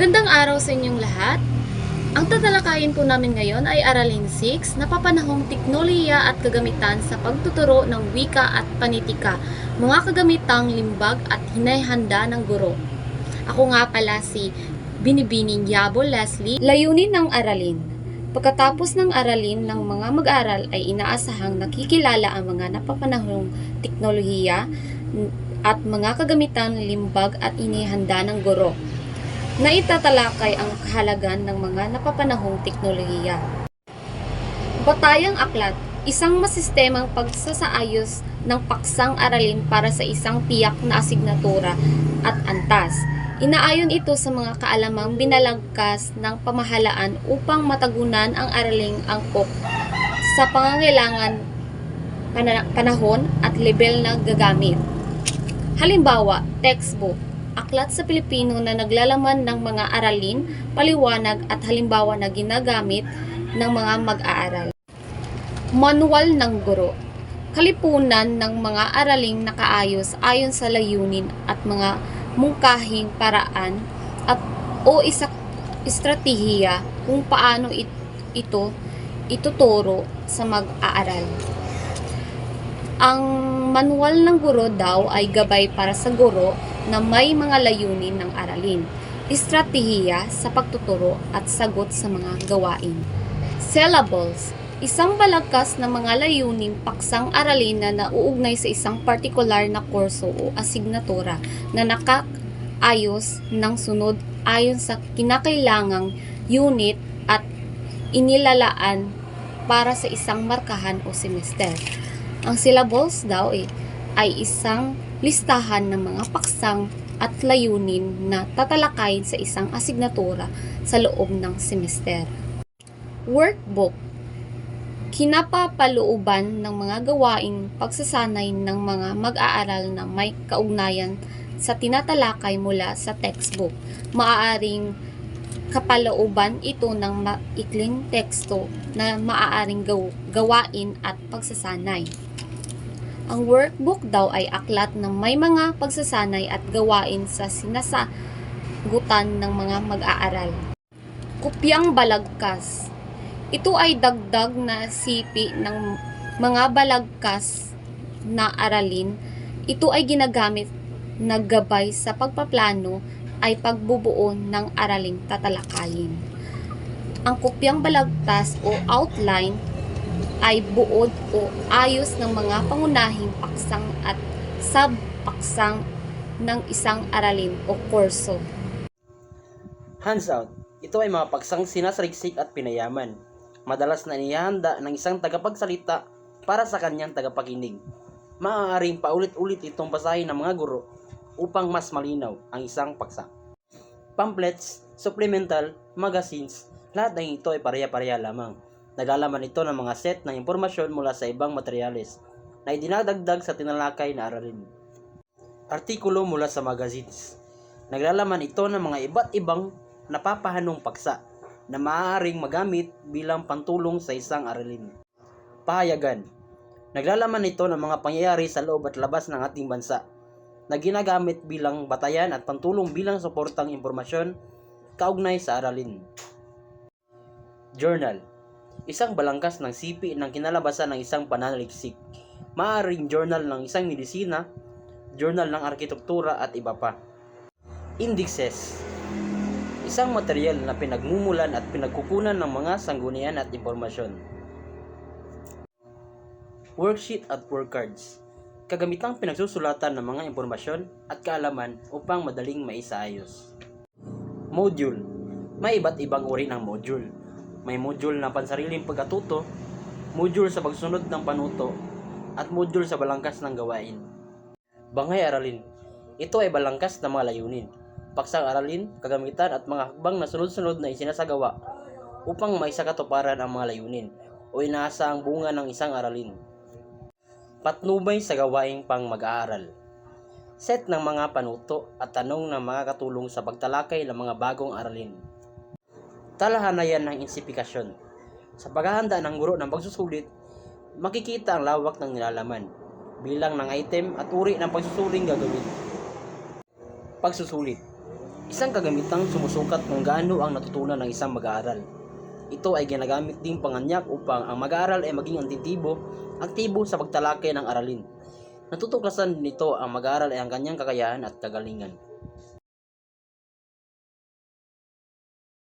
Gandang araw sa inyong lahat. Ang tatalakayin po namin ngayon ay Aralin 6, napapanahong teknolohiya at kagamitan sa pagtuturo ng wika at panitika, mga kagamitang limbag at hinahanda ng guro. Ako nga pala si Binibining Yabo Leslie. Layunin ng Aralin. Pagkatapos ng aralin ng mga mag-aral ay inaasahang nakikilala ang mga napapanahong teknolohiya at mga kagamitang limbag at inihanda ng guro na itatalakay ang kahalagan ng mga napapanahong teknolohiya. Batayang aklat, isang masistemang pagsasaayos ng paksang aralin para sa isang tiyak na asignatura at antas. Inaayon ito sa mga kaalamang binalagkas ng pamahalaan upang matagunan ang araling angkop sa pangangailangan, panahon at level na gagamit. Halimbawa, textbook, aklat sa Pilipino na naglalaman ng mga aralin, paliwanag at halimbawa na ginagamit ng mga mag-aaral. Manual ng guro, kalipunan ng mga araling nakaayos ayon sa layunin at mga mungkahing paraan at o estratehiya kung paano ito ituturo sa mag-aaral. Ang manual ng guro daw ay gabay para sa guro na may mga layunin ng aralin, estratehiya sa pagtuturo at sagot sa mga gawain. Syllables, isang balagkas na mga layuning paksang aralin na nauugnay sa isang partikular na kurso o asignatura na nakaayos ng sunod ayon sa kinakailangang unit at inilalaan para sa isang markahan o semester. Ang syllables daw ay isang listahan ng mga paksang at layunin na tatalakayin sa isang asignatura sa loob ng semester. Workbook, kinapapalooban ng mga gawaing pagsasanay ng mga mag-aaral na may kaugnayan sa tinatalakay mula sa textbook. Maaaring kapalooban ito ng maikling teksto na maaaring gawain at pagsasanay. Ang workbook daw ay aklat na may mga pagsasanay at gawain sa sinasagutan ng mga mag-aaral. Kopyang balagkas, ito ay dagdag na sipi ng mga balagkas na aralin. Ito ay ginagamit na gabay sa pagpaplano ay pagbubuo ng araling tatalakayin. Ang kopyang balagtas o outline ay buod o ayos ng mga pangunahing paksang at sub-paksang ng isang aralin o kurso. Hands-out, ito ay mga paksang sinasaliksik at pinayaman. Madalas na inihanda ng isang tagapagsalita para sa kanyang tagapakinig. Maaaring paulit-ulit itong basahin ng mga guro upang mas malinaw ang isang paksa. Pamphlets, supplemental, magazines, lahat ng ito ay pareha-pareha lamang. Naglalaman ito ng mga set ng impormasyon mula sa ibang materyales na idinadagdag sa tinalakay na aralin. Artikulo mula sa magazines. Naglalaman ito ng mga iba't ibang napapahanong paksa na maaaring magamit bilang pantulong sa isang aralin. Pahayagan. Naglalaman ito ng mga pangyayari sa loob at labas ng ating bansa na ginagamit bilang batayan at pantulong bilang suportang impormasyon kaugnay sa aralin. Journal. Isang balangkas ng sipi ng kinalabasan ng isang pananaliksik. Maaaring journal ng isang medisina, journal ng arkitektura at iba pa. Indexes. Isang materyal na pinagmumulan at pinagkukunan ng mga sanggunian at impormasyon. Worksheet at workcards. Kagamitang pinagsusulatan ng mga impormasyon at kaalaman upang madaling maisaayos. Module. May iba't ibang uri ng module. May module na pansariling pagkatuto, module sa pagsunod ng panuto, at module sa balangkas ng gawain. Bangay aralin. Ito ay balangkas ng mga layunin, paksang aralin, kagamitan at mga hakbang na sunod-sunod na isinasagawa upang maisakatuparan ang mga layunin o inaasa ang bunga ng isang aralin. Patnubay sa gawaing pang mag-aaral. Set ng mga panuto at tanong ng mga katulong sa pagtalakay ng mga bagong aralin. Talahanayan ng insipikasyon. Sa paghahanda ng guro ng pagsusulit, makikita ang lawak ng nilalaman, bilang ng item at uri ng pagsusuling gagawin. Pagsusulit. Isang kagamitang sumusukat kung gaano ang natutunan ng isang mag-aaral. Ito ay ginagamit ding panganyak upang ang mag-aaral ay maging aktibo sa pagtalakay ng aralin. Natutuklasan nito ang mag-aaral ay ang kanyang kakayahan at kagalingan.